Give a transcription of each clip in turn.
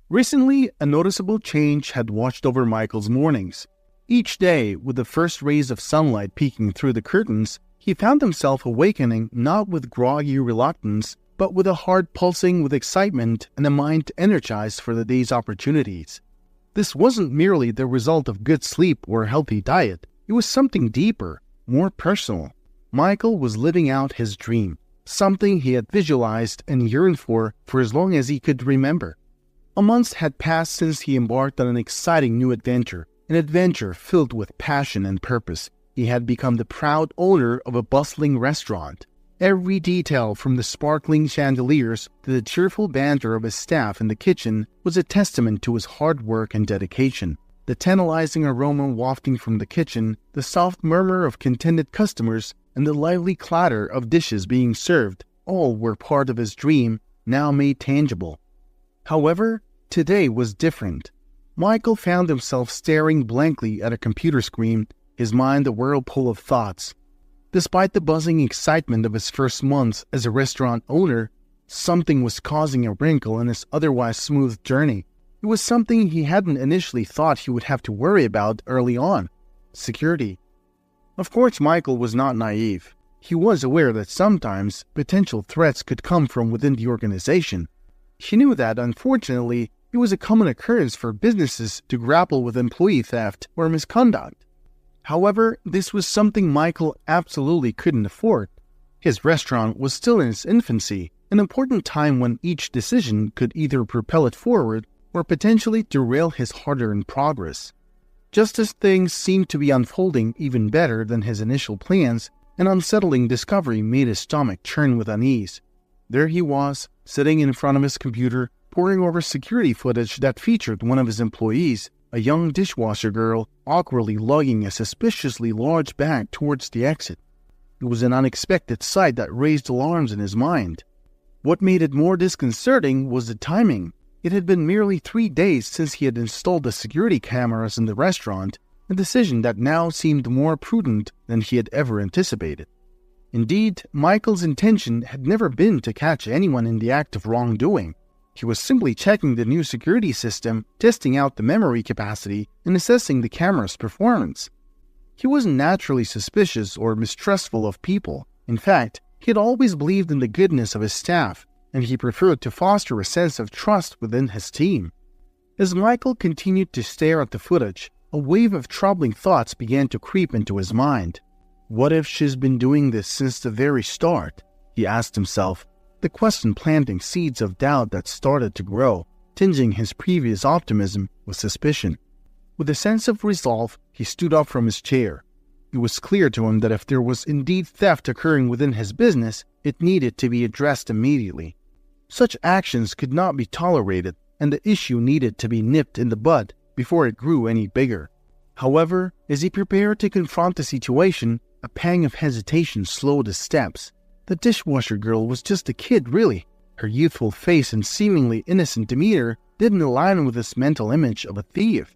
Recently, a noticeable change had watched over Michael's mornings. Each day, with the first rays of sunlight peeking through the curtains, he found himself awakening not with groggy reluctance, but with a heart pulsing with excitement and a mind energized for the day's opportunities. This wasn't merely the result of good sleep or a healthy diet. It was something deeper, more personal. Michael was living out his dream, something he had visualized and yearned for as long as he could remember. A month had passed since he embarked on an exciting new adventure, an adventure filled with passion and purpose. He had become the proud owner of a bustling restaurant. Every detail, from the sparkling chandeliers to the cheerful banter of his staff in the kitchen, was a testament to his hard work and dedication. The tantalizing aroma wafting from the kitchen, the soft murmur of contented customers, and the lively clatter of dishes being served, all were part of his dream, now made tangible. However, today was different. Michael found himself staring blankly at a computer screen, his mind a whirlpool of thoughts. Despite the buzzing excitement of his first months as a restaurant owner, something was causing a wrinkle in his otherwise smooth journey. It was something he hadn't initially thought he would have to worry about early on: security. Of course, Michael was not naive. He was aware that sometimes potential threats could come from within the organization. He knew that, unfortunately, it was a common occurrence for businesses to grapple with employee theft or misconduct. However, this was something Michael absolutely couldn't afford. His restaurant was still in its infancy, an important time when each decision could either propel it forward or potentially derail his hard-earned progress. Just as things seemed to be unfolding even better than his initial plans, an unsettling discovery made his stomach churn with unease. There he was, sitting in front of his computer, poring over security footage that featured one of his employees, a young dishwasher girl, awkwardly lugging a suspiciously large bag towards the exit. It was an unexpected sight that raised alarms in his mind. What made it more disconcerting was the timing. It had been merely 3 days since he had installed the security cameras in the restaurant, a decision that now seemed more prudent than he had ever anticipated. Indeed, Michael's intention had never been to catch anyone in the act of wrongdoing. He was simply checking the new security system, testing out the memory capacity, and assessing the camera's performance. He wasn't naturally suspicious or mistrustful of people. In fact, he had always believed in the goodness of his staff, and he preferred to foster a sense of trust within his team. As Michael continued to stare at the footage, a wave of troubling thoughts began to creep into his mind. What if she's been doing this since the very start? He asked himself, the question planting seeds of doubt that started to grow, tinging his previous optimism with suspicion. With a sense of resolve, he stood up from his chair. It was clear to him that if there was indeed theft occurring within his business, it needed to be addressed immediately. Such actions could not be tolerated, and the issue needed to be nipped in the bud before it grew any bigger. However, as he prepared to confront the situation, a pang of hesitation slowed his steps. The dishwasher girl was just a kid, really. Her youthful face and seemingly innocent demeanor didn't align with his mental image of a thief.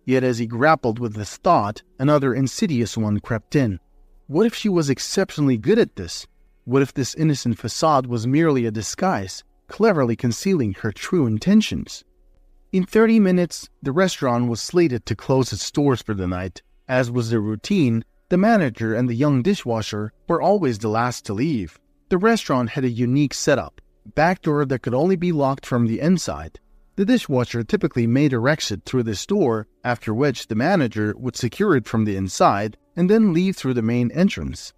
Yet as he grappled with this thought, another insidious one crept in. What if she was exceptionally good at this? What if this innocent facade was merely a disguise, cleverly concealing her true intentions? In 30 minutes, the restaurant was slated to close its doors for the night. As was their routine, the manager and the young dishwasher were always the last to leave. The restaurant had a unique setup, a back door that could only be locked from the inside. The dishwasher typically made her exit through this door, after which the manager would secure it from the inside and then leave through the main entrance.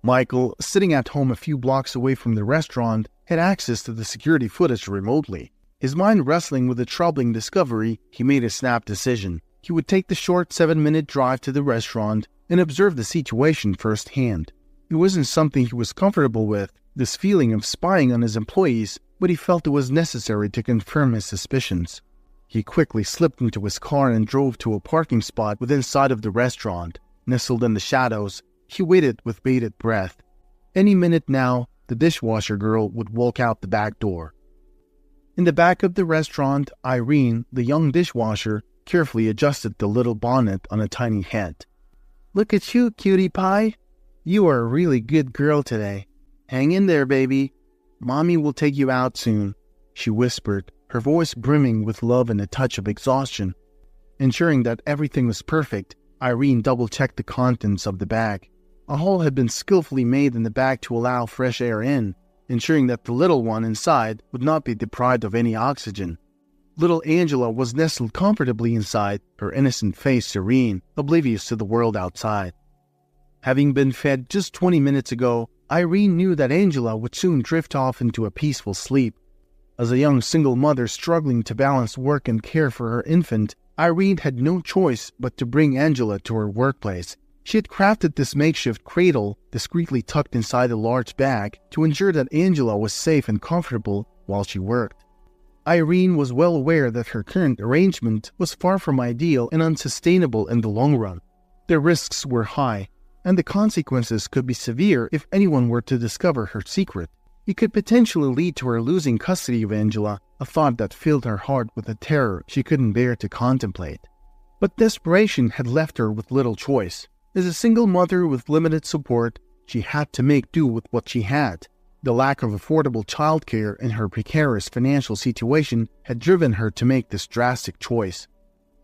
Michael, sitting at home a few blocks away from the restaurant, had access to the security footage remotely. His mind wrestling with the troubling discovery, he made a snap decision. He would take the short 7-minute drive to the restaurant and observe the situation firsthand. It wasn't something he was comfortable with, this feeling of spying on his employees, but he felt it was necessary to confirm his suspicions. He quickly slipped into his car and drove to a parking spot within sight of the restaurant. Nestled in the shadows, he waited with bated breath. Any minute now, the dishwasher girl would walk out the back door. In the back of the restaurant, Irene, the young dishwasher, carefully adjusted the little bonnet on a tiny head. "Look at you, cutie pie. You are a really good girl today. Hang in there, baby. Mommy will take you out soon," she whispered, her voice brimming with love and a touch of exhaustion. Ensuring that everything was perfect, Irene double-checked the contents of the bag. A hole had been skillfully made in the bag to allow fresh air in, ensuring that the little one inside would not be deprived of any oxygen. Little Angela was nestled comfortably inside, her innocent face serene, oblivious to the world outside. Having been fed just 20 minutes ago, Irene knew that Angela would soon drift off into a peaceful sleep. As a young single mother struggling to balance work and care for her infant, Irene had no choice but to bring Angela to her workplace. She had crafted this makeshift cradle, discreetly tucked inside a large bag, to ensure that Angela was safe and comfortable while she worked. Irene was well aware that her current arrangement was far from ideal and unsustainable in the long run. The risks were high, and the consequences could be severe if anyone were to discover her secret. It could potentially lead to her losing custody of Angela, a thought that filled her heart with a terror she couldn't bear to contemplate. But desperation had left her with little choice. As a single mother with limited support, she had to make do with what she had. The lack of affordable childcare and her precarious financial situation had driven her to make this drastic choice.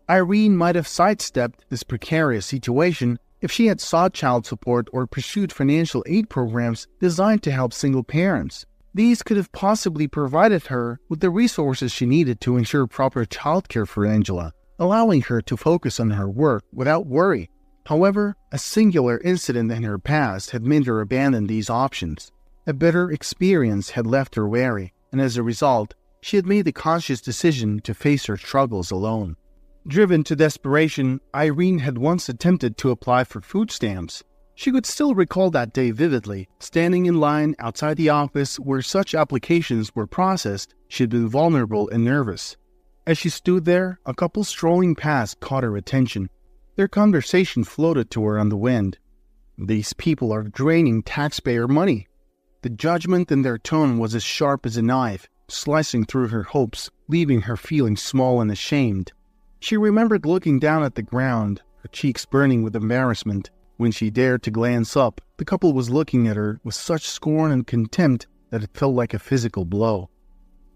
Irene might have sidestepped this precarious situation if she had sought child support or pursued financial aid programs designed to help single parents. These could have possibly provided her with the resources she needed to ensure proper childcare for Angela, allowing her to focus on her work without worry. However, a singular incident in her past had made her abandon these options. A bitter experience had left her wary, and as a result, she had made the conscious decision to face her struggles alone. Driven to desperation, Irene had once attempted to apply for food stamps. She could still recall that day vividly. Standing in line outside the office where such applications were processed, she had been vulnerable and nervous. As she stood there, a couple strolling past caught her attention. Their conversation floated to her on the wind. "These people are draining taxpayer money." The judgment in their tone was as sharp as a knife, slicing through her hopes, leaving her feeling small and ashamed. She remembered looking down at the ground, her cheeks burning with embarrassment. When she dared to glance up, the couple was looking at her with such scorn and contempt that it felt like a physical blow.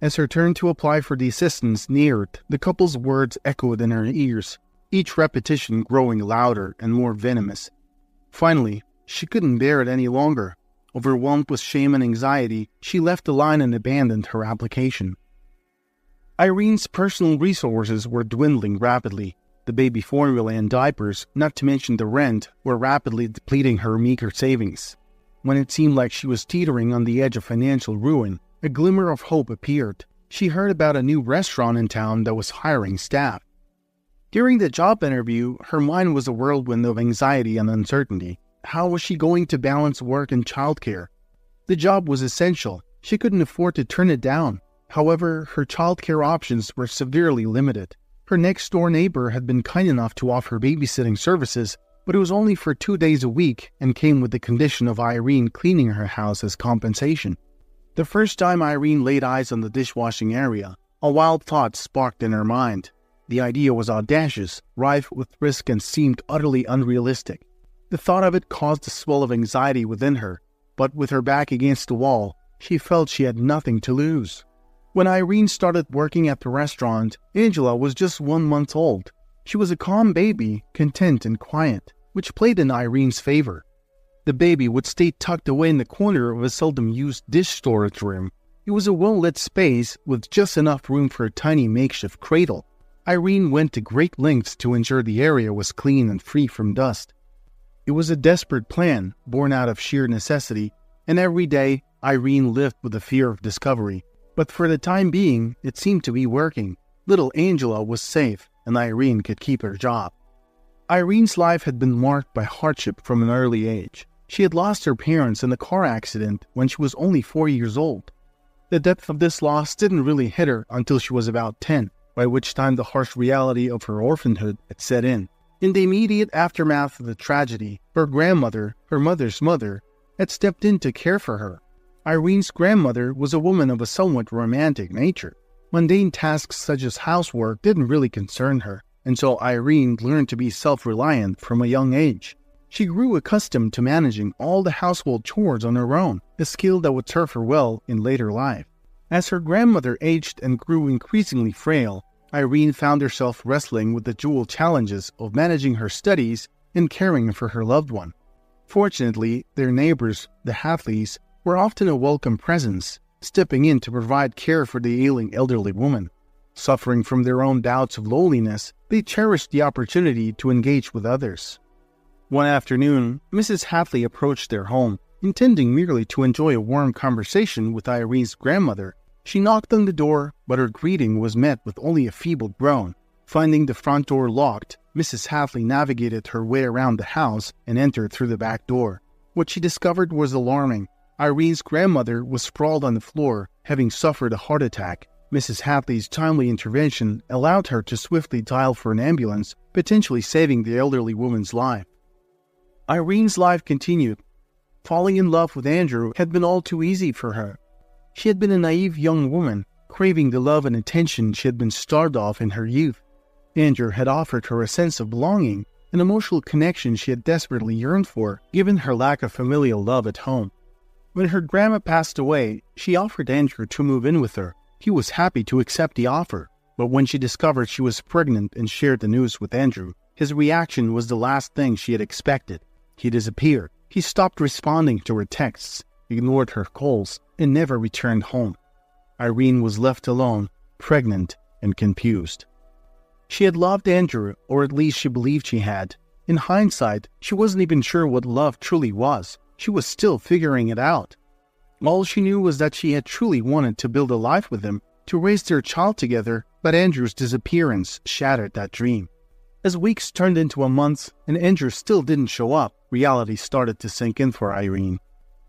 As her turn to apply for the assistance neared, the couple's words echoed in her ears, each repetition growing louder and more venomous. Finally, she couldn't bear it any longer. Overwhelmed with shame and anxiety, she left the line and abandoned her application. Irene's personal resources were dwindling rapidly. The baby formula and diapers, not to mention the rent, were rapidly depleting her meager savings. When it seemed like she was teetering on the edge of financial ruin, a glimmer of hope appeared. She heard about a new restaurant in town that was hiring staff. During the job interview, her mind was a whirlwind of anxiety and uncertainty. How was she going to balance work and childcare? The job was essential. She couldn't afford to turn it down. However, her childcare options were severely limited. Her next-door neighbor had been kind enough to offer babysitting services, but it was only for 2 days a week and came with the condition of Irene cleaning her house as compensation. The first time Irene laid eyes on the dishwashing area, a wild thought sparked in her mind. The idea was audacious, rife with risk, and seemed utterly unrealistic. The thought of it caused a swell of anxiety within her, but with her back against the wall, she felt she had nothing to lose. When Irene started working at the restaurant, Angela was just 1 month old. She was a calm baby, content and quiet, which played in Irene's favor. The baby would stay tucked away in the corner of a seldom-used dish storage room. It was a well-lit space with just enough room for a tiny makeshift cradle. Irene went to great lengths to ensure the area was clean and free from dust. It was a desperate plan, born out of sheer necessity, and every day Irene lived with the fear of discovery. But for the time being, it seemed to be working. Little Angela was safe, and Irene could keep her job. Irene's life had been marked by hardship from an early age. She had lost her parents in a car accident when she was only 4 years old. The depth of this loss didn't really hit her until she was about 10, by which time the harsh reality of her orphanhood had set in. In the immediate aftermath of the tragedy, her grandmother, her mother's mother, had stepped in to care for her. Irene's grandmother was a woman of a somewhat romantic nature. Mundane tasks such as housework didn't really concern her, and so Irene learned to be self-reliant from a young age. She grew accustomed to managing all the household chores on her own, a skill that would serve her well in later life. As her grandmother aged and grew increasingly frail, Irene found herself wrestling with the dual challenges of managing her studies and caring for her loved one. Fortunately, their neighbors, the Hathleys, were often a welcome presence, stepping in to provide care for the ailing elderly woman. Suffering from their own bouts of loneliness, they cherished the opportunity to engage with others. One afternoon, Mrs. Hatley approached their home, intending merely to enjoy a warm conversation with Irene's grandmother. She knocked on the door, but her greeting was met with only a feeble groan. Finding the front door locked, Mrs. Hatley navigated her way around the house and entered through the back door. What she discovered was alarming. Irene's grandmother was sprawled on the floor, having suffered a heart attack. Mrs. Hatley's timely intervention allowed her to swiftly dial for an ambulance, potentially saving the elderly woman's life. Irene's life continued. Falling in love with Andrew had been all too easy for her. She had been a naive young woman, craving the love and attention she had been starved of in her youth. Andrew had offered her a sense of belonging, an emotional connection she had desperately yearned for, given her lack of familial love at home. When her grandma passed away, she offered Andrew to move in with her. He was happy to accept the offer, but when she discovered she was pregnant and shared the news with Andrew, his reaction was the last thing she had expected. He disappeared. He stopped responding to her texts, ignored her calls, and never returned home. Irene was left alone, pregnant, and confused. She had loved Andrew, or at least she believed she had. In hindsight, she wasn't even sure what love truly was. She was still figuring it out. All she knew was that she had truly wanted to build a life with him, to raise their child together, but Andrew's disappearance shattered that dream. As weeks turned into a month and Andrew still didn't show up, reality started to sink in for Irene.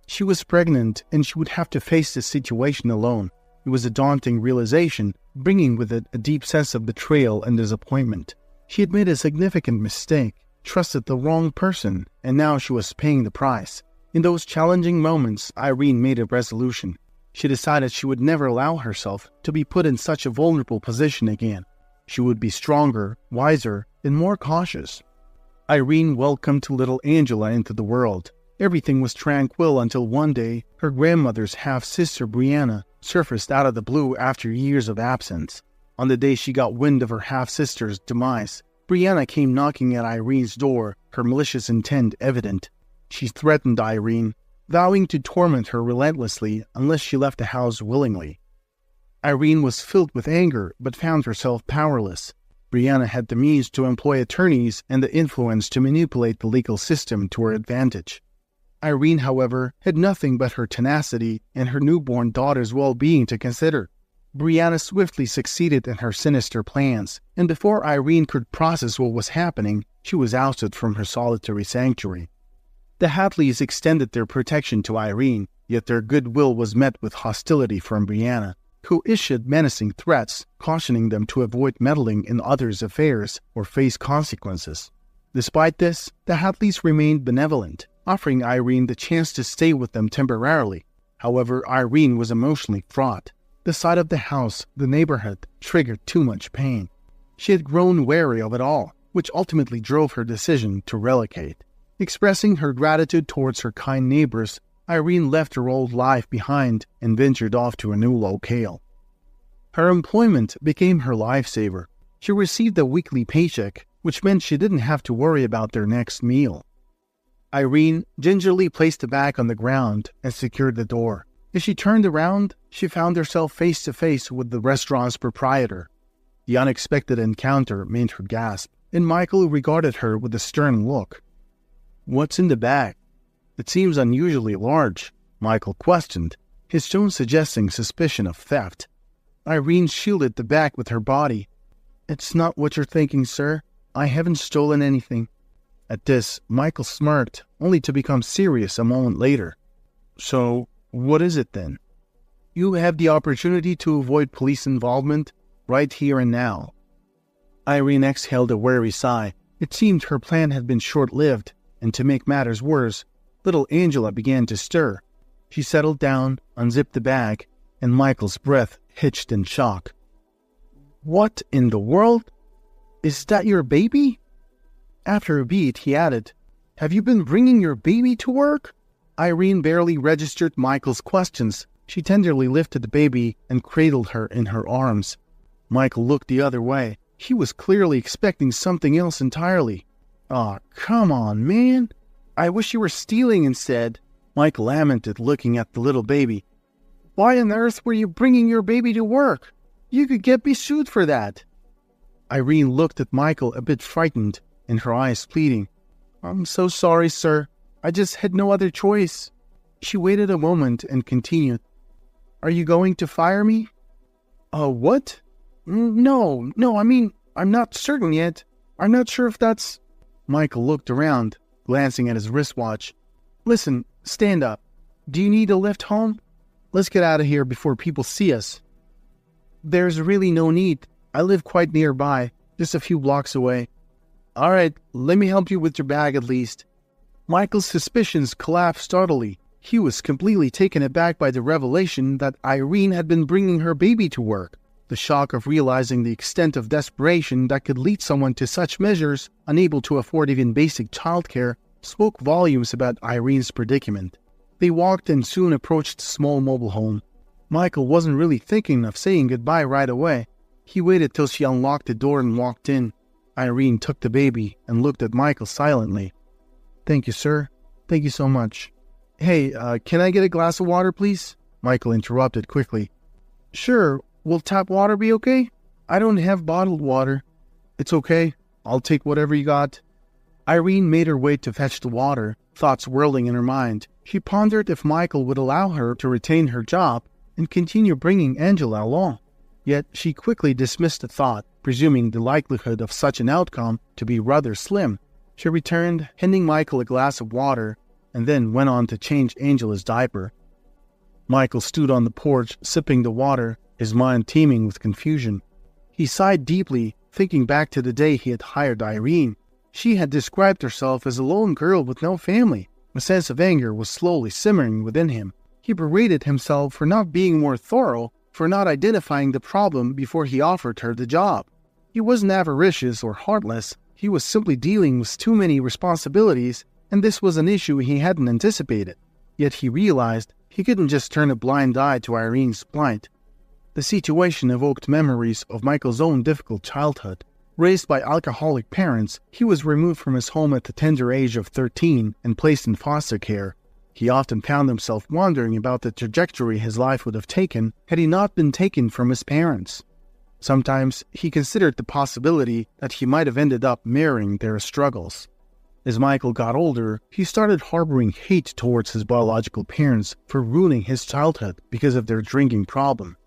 She was pregnant and she would have to face this situation alone. It was a daunting realization, bringing with it a deep sense of betrayal and disappointment. She had made a significant mistake, trusted the wrong person, and now she was paying the price. In those challenging moments, Irene made a resolution. She decided she would never allow herself to be put in such a vulnerable position again. She would be stronger, wiser, and more cautious. Irene welcomed little Angela into the world. Everything was tranquil until one day, her grandmother's half-sister Brianna surfaced out of the blue after years of absence. On the day she got wind of her half-sister's demise, Brianna came knocking at Irene's door, her malicious intent evident. She threatened Irene, vowing to torment her relentlessly unless she left the house willingly. Irene was filled with anger but found herself powerless. Brianna had the means to employ attorneys and the influence to manipulate the legal system to her advantage. Irene, however, had nothing but her tenacity and her newborn daughter's well-being to consider. Brianna swiftly succeeded in her sinister plans, and before Irene could process what was happening, she was ousted from her solitary sanctuary. The Hatleys extended their protection to Irene, yet their goodwill was met with hostility from Brianna, who issued menacing threats, cautioning them to avoid meddling in others' affairs or face consequences. Despite this, the Hatleys remained benevolent, offering Irene the chance to stay with them temporarily. However, Irene was emotionally fraught. The sight of the house, the neighborhood, triggered too much pain. She had grown wary of it all, which ultimately drove her decision to relocate. Expressing her gratitude towards her kind neighbors, Irene left her old life behind and ventured off to a new locale. Her employment became her lifesaver. She received a weekly paycheck, which meant she didn't have to worry about their next meal. Irene gingerly placed the bag on the ground and secured the door. As she turned around, she found herself face to face with the restaurant's proprietor. The unexpected encounter made her gasp, and Michael regarded her with a stern look. "What's in the bag? It seems unusually large," Michael questioned, his tone suggesting suspicion of theft. Irene shielded the bag with her body. "It's not what you're thinking, sir. I haven't stolen anything." At this, Michael smirked, only to become serious a moment later. "So, what is it then?" "You have the opportunity to avoid police involvement right here and now." Irene exhaled a weary sigh. It seemed her plan had been short-lived, and to make matters worse, little Angela began to stir. She settled down, unzipped the bag, and Michael's breath hitched in shock. "What in the world? Is that your baby?" After a beat, he added, "Have you been bringing your baby to work?" Irene barely registered Michael's questions. She tenderly lifted the baby and cradled her in her arms. Michael looked the other way. He was clearly expecting something else entirely. "Aw, come on, man. I wish you were stealing instead," Michael lamented, looking at the little baby. "Why on earth were you bringing your baby to work? You could get me sued for that." Irene looked at Michael a bit frightened, and her eyes pleading. "I'm so sorry, sir. I just had no other choice." She waited a moment and continued. "Are you going to fire me?" What? No, I mean, I'm not certain yet. I'm not sure if that's..." Michael looked around, glancing at his wristwatch. "Listen, stand up. Do you need a lift home? Let's get out of here before people see us." "There's really no need. I live quite nearby, just a few blocks away." "All right, let me help you with your bag at least." Michael's suspicions collapsed utterly. He was completely taken aback by the revelation that Irene had been bringing her baby to work. The shock of realizing the extent of desperation that could lead someone to such measures, unable to afford even basic childcare, spoke volumes about Irene's predicament. They walked and soon approached the small mobile home. Michael wasn't really thinking of saying goodbye right away. He waited till she unlocked the door and walked in. Irene took the baby and looked at Michael silently. "Thank you, sir. Thank you so much." "Hey, can I get a glass of water, please?" Michael interrupted quickly. "Sure. Will tap water be okay? I don't have bottled water." "It's okay. I'll take whatever you got." Irene made her way to fetch the water, thoughts whirling in her mind. She pondered if Michael would allow her to retain her job and continue bringing Angela along. Yet she quickly dismissed the thought, presuming the likelihood of such an outcome to be rather slim. She returned, handing Michael a glass of water, and then went on to change Angela's diaper. Michael stood on the porch, sipping the water, his mind teeming with confusion. He sighed deeply, thinking back to the day he had hired Irene. She had described herself as a lone girl with no family. A sense of anger was slowly simmering within him. He berated himself for not being more thorough, for not identifying the problem before he offered her the job. He wasn't avaricious or heartless. He was simply dealing with too many responsibilities, and this was an issue he hadn't anticipated. Yet he realized he couldn't just turn a blind eye to Irene's plight. The situation evoked memories of Michael's own difficult childhood. Raised by alcoholic parents, he was removed from his home at the tender age of 13 and placed in foster care. He often found himself wondering about the trajectory his life would have taken had he not been taken from his parents. Sometimes he considered the possibility that he might have ended up mirroring their struggles. As Michael got older, he started harboring hate towards his biological parents for ruining his childhood because of their drinking problem.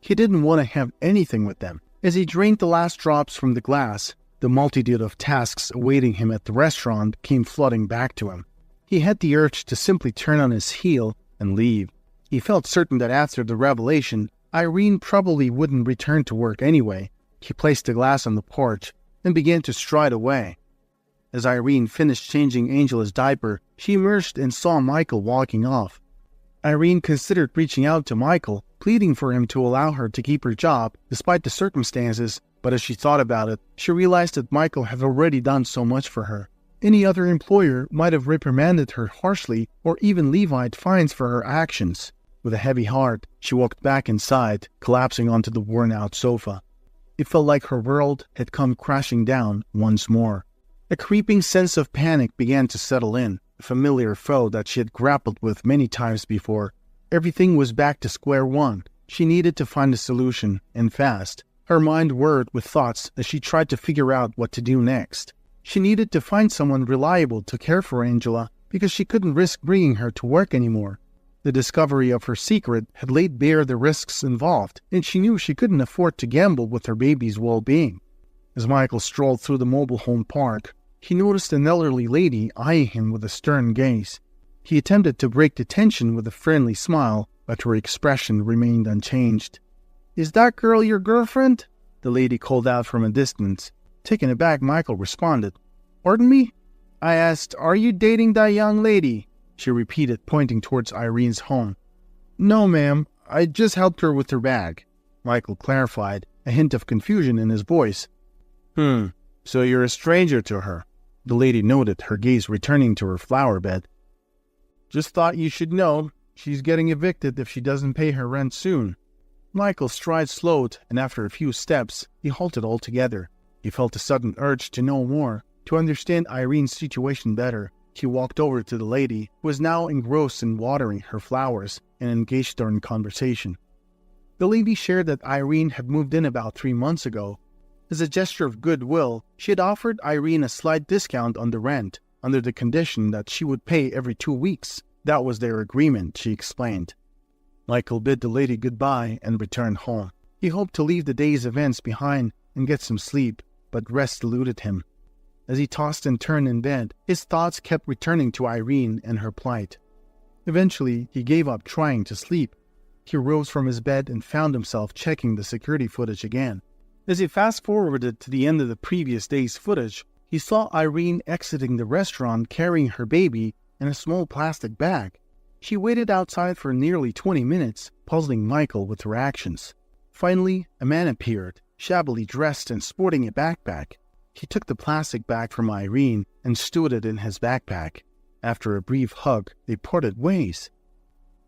He didn't want to have anything with them. As he drained the last drops from the glass, the multitude of tasks awaiting him at the restaurant came flooding back to him. He had the urge to simply turn on his heel and leave. He felt certain that after the revelation, Irene probably wouldn't return to work anyway. He placed the glass on the porch and began to stride away. As Irene finished changing Angela's diaper, she emerged and saw Michael walking off. Irene considered reaching out to Michael, pleading for him to allow her to keep her job despite the circumstances, but as she thought about it, she realized that Michael had already done so much for her. Any other employer might have reprimanded her harshly or even levied fines for her actions. With a heavy heart, she walked back inside, collapsing onto the worn-out sofa. It felt like her world had come crashing down once more. A creeping sense of panic began to settle in, a familiar foe that she had grappled with many times before. Everything was back to square one. She needed to find a solution, and fast. Her mind whirred with thoughts as she tried to figure out what to do next. She needed to find someone reliable to care for Angela because she couldn't risk bringing her to work anymore. The discovery of her secret had laid bare the risks involved, and she knew she couldn't afford to gamble with her baby's well-being. As Michael strolled through the mobile home park, he noticed an elderly lady eyeing him with a stern gaze. He attempted to break the tension with a friendly smile, but her expression remained unchanged. "Is that girl your girlfriend?" the lady called out from a distance. Taken aback, Michael responded. "Pardon me?" "I asked, are you dating that young lady?" she repeated, pointing towards Irene's home. "No, ma'am. I just helped her with her bag," Michael clarified, a hint of confusion in his voice. So you're a stranger to her," the lady noted, her gaze returning to her flower bed. "Just thought you should know. She's getting evicted if she doesn't pay her rent soon." Michael's stride slowed, and after a few steps, he halted altogether. He felt a sudden urge to know more, to understand Irene's situation better. He walked over to the lady, who was now engrossed in watering her flowers, and engaged her in conversation. The lady shared that Irene had moved in about 3 months ago. As a gesture of goodwill, she had offered Irene a slight discount on the rent, under the condition that she would pay every 2 weeks. That was their agreement, she explained. Michael bid the lady goodbye and returned home. He hoped to leave the day's events behind and get some sleep, but rest eluded him. As he tossed and turned in bed, his thoughts kept returning to Irene and her plight. Eventually, he gave up trying to sleep. He rose from his bed and found himself checking the security footage again. As he fast-forwarded to the end of the previous day's footage, he saw Irene exiting the restaurant carrying her baby in a small plastic bag. She waited outside for nearly 20 minutes, puzzling Michael with her actions. Finally, a man appeared, shabbily dressed and sporting a backpack. He took the plastic bag from Irene and stowed it in his backpack. After a brief hug, they parted ways.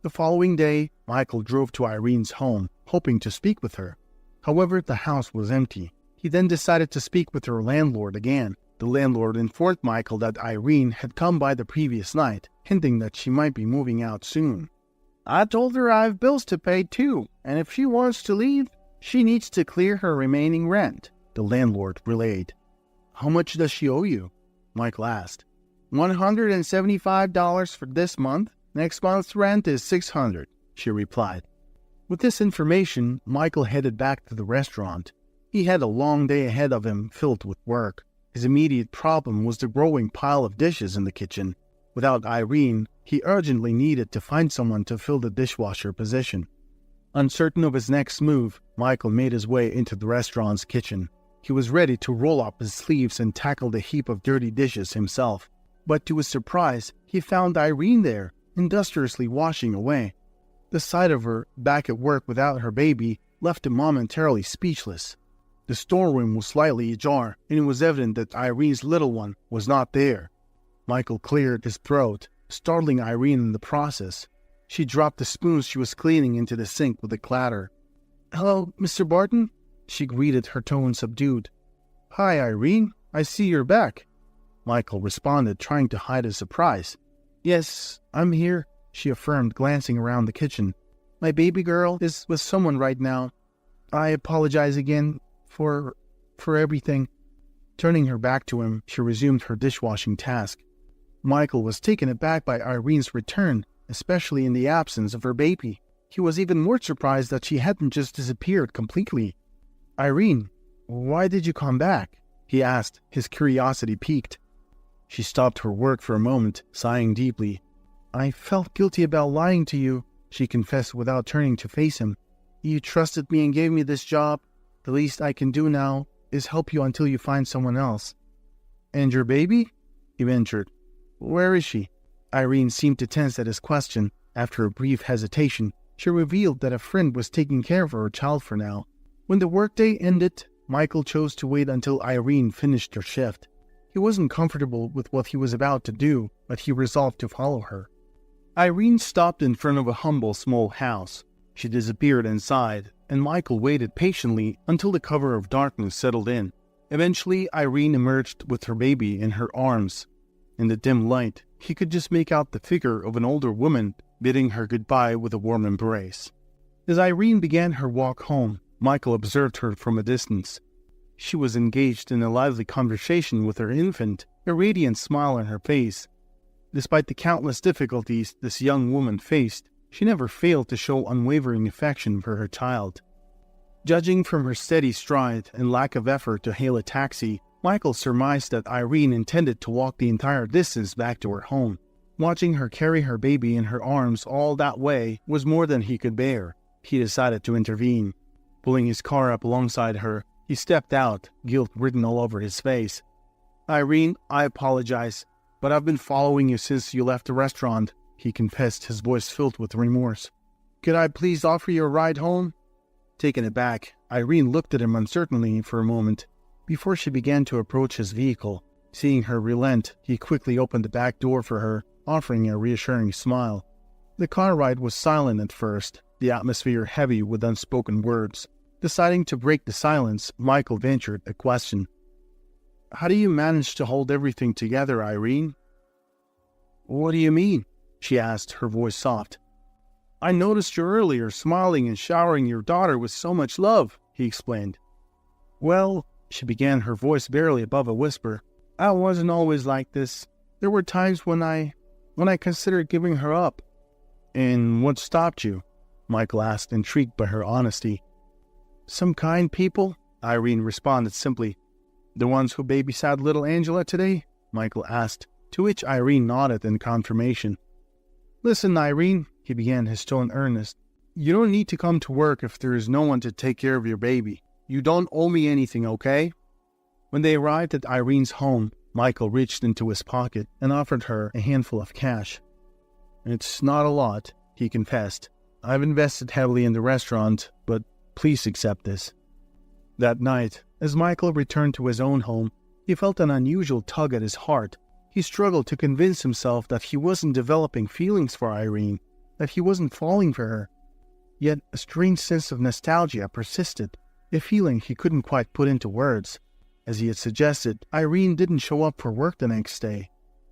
The following day, Michael drove to Irene's home, hoping to speak with her. However, the house was empty. He then decided to speak with her landlord again. The landlord informed Michael that Irene had come by the previous night, hinting that she might be moving out soon. "I told her I have bills to pay too, and if she wants to leave, she needs to clear her remaining rent," the landlord relayed. "How much does she owe you?" Michael asked. $175 for this month. Next month's rent is $600, she replied. With this information, Michael headed back to the restaurant. He had a long day ahead of him filled with work. His immediate problem was the growing pile of dishes in the kitchen. Without Irene, he urgently needed to find someone to fill the dishwasher position. Uncertain of his next move, Michael made his way into the restaurant's kitchen. He was ready to roll up his sleeves and tackle the heap of dirty dishes himself. But to his surprise, he found Irene there, industriously washing away. The sight of her, back at work without her baby, left him momentarily speechless. The storeroom was slightly ajar, and it was evident that Irene's little one was not there. Michael cleared his throat, startling Irene in the process. She dropped the spoons she was cleaning into the sink with a clatter. "Hello, Mr. Barton?" she greeted, her tone subdued. "Hi, Irene. I see you're back," Michael responded, trying to hide his surprise. "Yes, I'm here," she affirmed, glancing around the kitchen. "My baby girl is with someone right now. I apologize again for everything." Turning her back to him, she resumed her dishwashing task. Michael was taken aback by Irene's return, especially in the absence of her baby. He was even more surprised that she hadn't just disappeared completely. "Irene, why did you come back?" he asked, his curiosity piqued. She stopped her work for a moment, sighing deeply. "I felt guilty about lying to you," she confessed without turning to face him. "You trusted me and gave me this job. The least I can do now is help you until you find someone else." "And your baby?" he ventured. "Where is she?" Irene seemed to tense at his question. After a brief hesitation, she revealed that a friend was taking care of her child for now. When the workday ended, Michael chose to wait until Irene finished her shift. He wasn't comfortable with what he was about to do, but he resolved to follow her. Irene stopped in front of a humble small house. She disappeared inside, and Michael waited patiently until the cover of darkness settled in. Eventually, Irene emerged with her baby in her arms. In the dim light, he could just make out the figure of an older woman bidding her goodbye with a warm embrace. As Irene began her walk home, Michael observed her from a distance. She was engaged in a lively conversation with her infant, a radiant smile on her face. Despite the countless difficulties this young woman faced, she never failed to show unwavering affection for her child. Judging from her steady stride and lack of effort to hail a taxi, Michael surmised that Irene intended to walk the entire distance back to her home. Watching her carry her baby in her arms all that way was more than he could bear. He decided to intervene. Pulling his car up alongside her, he stepped out, guilt written all over his face. "Irene, I apologize, but I've been following you since you left the restaurant," he confessed, his voice filled with remorse. "Could I please offer you a ride home?" Taken aback, Irene looked at him uncertainly for a moment before she began to approach his vehicle. Seeing her relent, he quickly opened the back door for her, offering a reassuring smile. The car ride was silent at first, the atmosphere heavy with unspoken words. Deciding to break the silence, Michael ventured a question. "How do you manage to hold everything together, Irene?" "What do you mean?" she asked, her voice soft. "I noticed you earlier smiling and showering your daughter with so much love," he explained. "Well," she began, her voice barely above a whisper, "I wasn't always like this. There were times when I considered giving her up." "And what stopped you?" Michael asked, intrigued by her honesty. "Some kind people," Irene responded simply. "The ones who babysat little Angela today?" Michael asked, to which Irene nodded in confirmation. "Listen, Irene," he began, his tone earnest. "You don't need to come to work if there is no one to take care of your baby. You don't owe me anything, okay?" When they arrived at Irene's home, Michael reached into his pocket and offered her a handful of cash. "It's not a lot," he confessed. "I've invested heavily in the restaurant, but please accept this." That night, as Michael returned to his own home, he felt an unusual tug at his heart. He struggled to convince himself that he wasn't developing feelings for Irene, that he wasn't falling for her. Yet a strange sense of nostalgia persisted, a feeling he couldn't quite put into words. As he had suggested, Irene didn't show up for work the next day.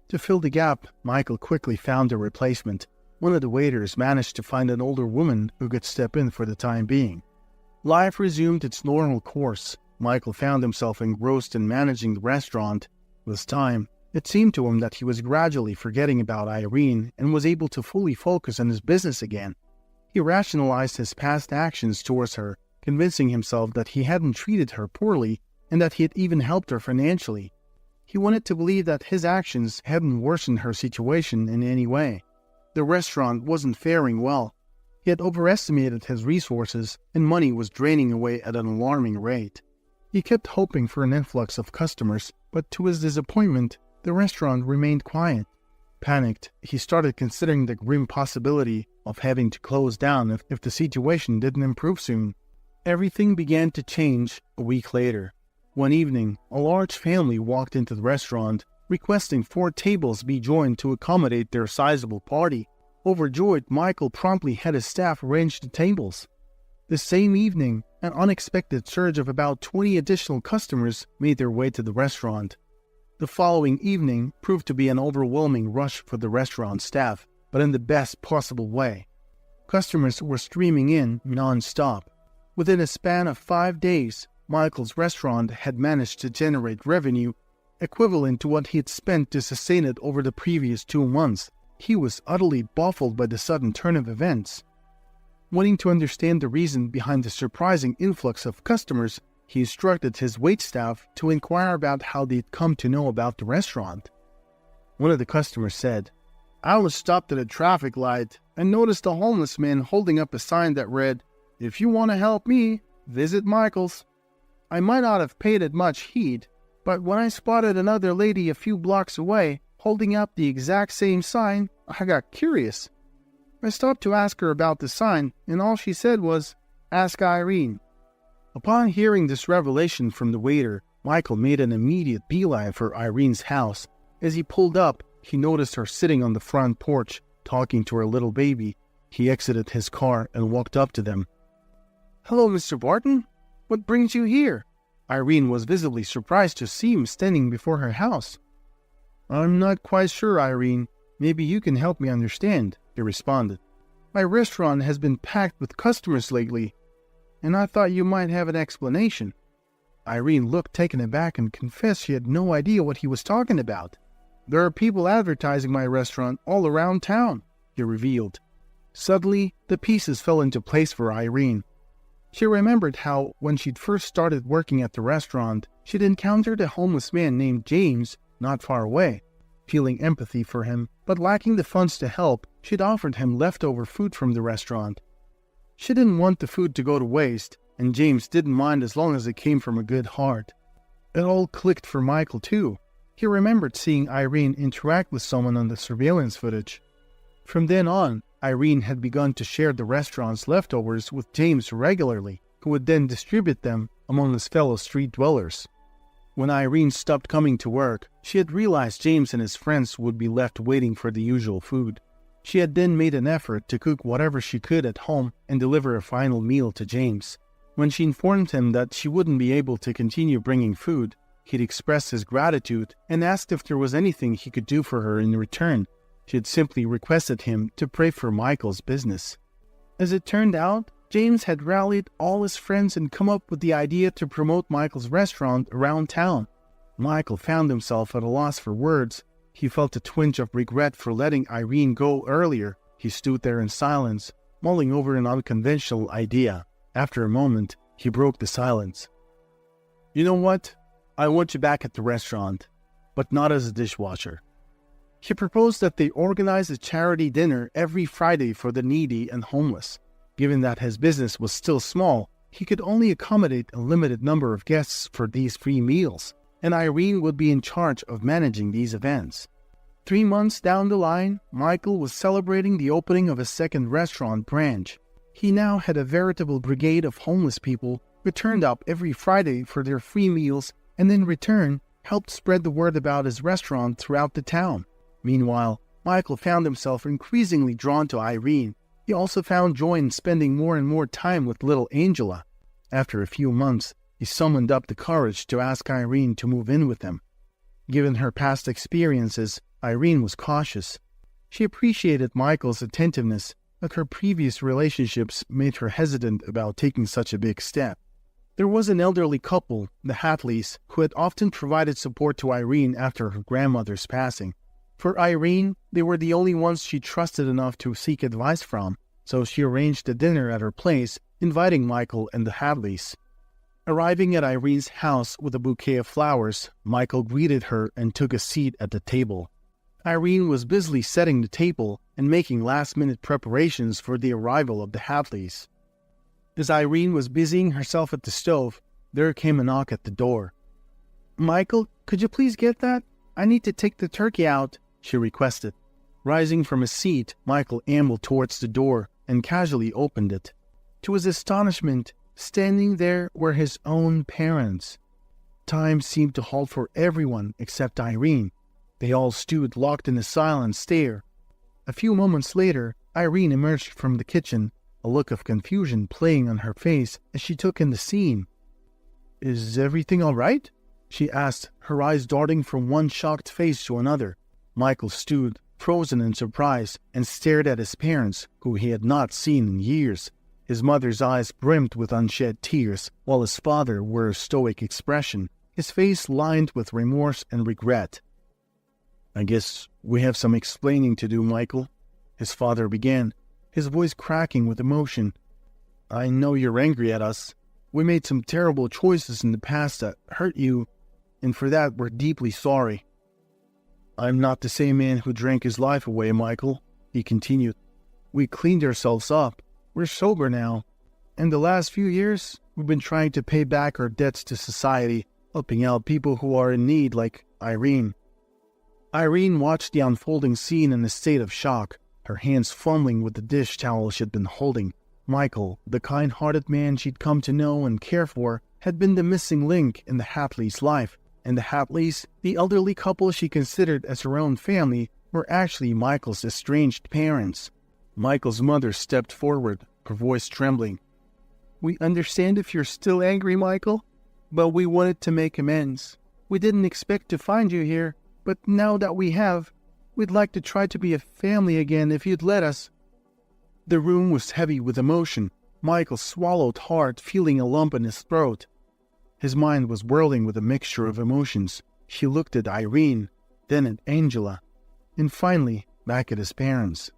To fill the gap, Michael quickly found a replacement. One of the waiters managed to find an older woman who could step in for the time being. Life resumed its normal course. Michael found himself engrossed in managing the restaurant. With time, it seemed to him that he was gradually forgetting about Irene and was able to fully focus on his business again. He rationalized his past actions towards her, convincing himself that he hadn't treated her poorly and that he had even helped her financially. He wanted to believe that his actions hadn't worsened her situation in any way. The restaurant wasn't faring well. He had overestimated his resources, and money was draining away at an alarming rate. He kept hoping for an influx of customers, but to his disappointment, the restaurant remained quiet. Panicked, he started considering the grim possibility of having to close down if the situation didn't improve soon. Everything began to change a week later. One evening, a large family walked into the restaurant, requesting 4 tables be joined to accommodate their sizable party. Overjoyed, Michael promptly had his staff arrange the tables. The same evening, an unexpected surge of about 20 additional customers made their way to the restaurant. The following evening proved to be an overwhelming rush for the restaurant staff, but in the best possible way. Customers were streaming in non-stop. Within a span of 5 days, Michael's restaurant had managed to generate revenue equivalent to what he had spent to sustain it over the previous 2 months. He was utterly baffled by the sudden turn of events. Wanting to understand the reason behind the surprising influx of customers, he instructed his waitstaff to inquire about how they'd come to know about the restaurant. One of the customers said, "I was stopped at a traffic light and noticed a homeless man holding up a sign that read, 'If you want to help me, visit Michael's.' I might not have paid it much heed, but when I spotted another lady a few blocks away holding up the exact same sign, I got curious. I stopped to ask her about the sign, and all she said was, 'Ask Irene.'" Upon hearing this revelation from the waiter, Michael made an immediate beeline for Irene's house. As he pulled up, he noticed her sitting on the front porch, talking to her little baby. He exited his car and walked up to them. "Hello, Mr. Barton. What brings you here?" Irene was visibly surprised to see him standing before her house. "I'm not quite sure, Irene. Maybe you can help me understand," he responded. "My restaurant has been packed with customers lately, and I thought you might have an explanation." Irene looked taken aback and confessed she had no idea what he was talking about. "There are people advertising my restaurant all around town," he revealed. Suddenly, the pieces fell into place for Irene. She remembered how, when she'd first started working at the restaurant, she'd encountered a homeless man named James not far away. Feeling empathy for him, but lacking the funds to help, she'd offered him leftover food from the restaurant. She didn't want the food to go to waste, and James didn't mind as long as it came from a good heart. It all clicked for Michael too. He remembered seeing Irene interact with someone on the surveillance footage. From then on, Irene had begun to share the restaurant's leftovers with James regularly, who would then distribute them among his fellow street dwellers. When Irene stopped coming to work, she had realized James and his friends would be left waiting for the usual food. She had then made an effort to cook whatever she could at home and deliver a final meal to James. When she informed him that she wouldn't be able to continue bringing food, he'd expressed his gratitude and asked if there was anything he could do for her in return. She had simply requested him to pray for Michael's business. As it turned out, James had rallied all his friends and come up with the idea to promote Michael's restaurant around town. Michael found himself at a loss for words. He felt a twinge of regret for letting Irene go earlier. He stood there in silence, mulling over an unconventional idea. After a moment, he broke the silence. "You know what? I want you back at the restaurant, but not as a dishwasher." He proposed that they organize a charity dinner every Friday for the needy and homeless. Given that his business was still small, he could only accommodate a limited number of guests for these free meals, and Irene would be in charge of managing these events. 3 months down the line, Michael was celebrating the opening of a second restaurant branch. He now had a veritable brigade of homeless people who turned up every Friday for their free meals and in return helped spread the word about his restaurant throughout the town. Meanwhile, Michael found himself increasingly drawn to Irene. He also found joy in spending more and more time with little Angela. After a few months, he summoned up the courage to ask Irene to move in with him. Given her past experiences, Irene was cautious. She appreciated Michael's attentiveness, but her previous relationships made her hesitant about taking such a big step. There was an elderly couple, the Hatleys, who had often provided support to Irene after her grandmother's passing. For Irene, they were the only ones she trusted enough to seek advice from, so she arranged a dinner at her place, inviting Michael and the Hadleys. Arriving at Irene's house with a bouquet of flowers, Michael greeted her and took a seat at the table. Irene was busily setting the table and making last-minute preparations for the arrival of the Hadleys. As Irene was busying herself at the stove, there came a knock at the door. "Michael, could you please get that? I need to take the turkey out," she requested. Rising from his seat, Michael ambled towards the door and casually opened it. To his astonishment, standing there were his own parents. Time seemed to halt for everyone except Irene. They all stood locked in a silent stare. A few moments later, Irene emerged from the kitchen, a look of confusion playing on her face as she took in the scene. "Is everything all right?" she asked, her eyes darting from one shocked face to another. Michael stood, frozen in surprise, and stared at his parents, who he had not seen in years. His mother's eyes brimmed with unshed tears, while his father wore a stoic expression, his face lined with remorse and regret. "I guess we have some explaining to do, Michael," his father began, his voice cracking with emotion. "I know you're angry at us. We made some terrible choices in the past that hurt you, and for that we're deeply sorry." "I'm not the same man who drank his life away, Michael," he continued. "We cleaned ourselves up. We're sober now. In the last few years, we've been trying to pay back our debts to society, helping out people who are in need like Irene." Irene watched the unfolding scene in a state of shock, her hands fumbling with the dish towel she'd been holding. Michael, the kind-hearted man she'd come to know and care for, had been the missing link in the Hatleys' life, and the Hatleys, the elderly couple she considered as her own family, were actually Michael's estranged parents. Michael's mother stepped forward, her voice trembling. "We understand if you're still angry, Michael, but we wanted to make amends. We didn't expect to find you here, but now that we have, we'd like to try to be a family again if you'd let us." The room was heavy with emotion. Michael swallowed hard, feeling a lump in his throat. His mind was whirling with a mixture of emotions. He looked at Irene, then at Angela, and finally back at his parents.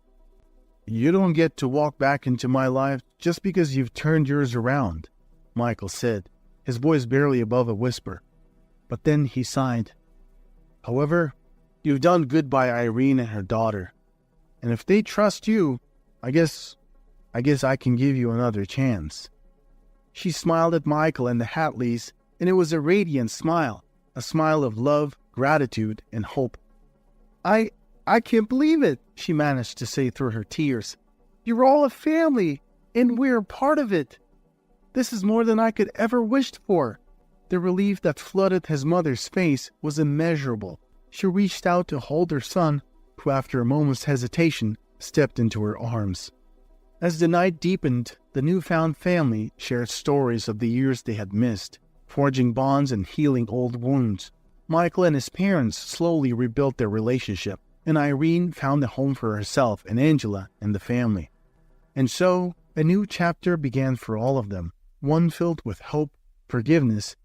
"You don't get to walk back into my life just because you've turned yours around," Michael said, his voice barely above a whisper. But then he sighed. "However, you've done good by Irene and her daughter. And if they trust you, I guess I can give you another chance." She smiled at Michael and the Hatleys, and it was a radiant smile, a smile of love, gratitude, and hope. I can't believe it," she managed to say through her tears. "You're all a family, and we're part of it. This is more than I could ever wished for." The relief that flooded his mother's face was immeasurable. She reached out to hold her son, who after a moment's hesitation stepped into her arms. As the night deepened, the newfound family shared stories of the years they had missed, forging bonds and healing old wounds. Michael and his parents slowly rebuilt their relationship, and Irene found a home for herself and Angela and the family. And so, a new chapter began for all of them, one filled with hope, forgiveness,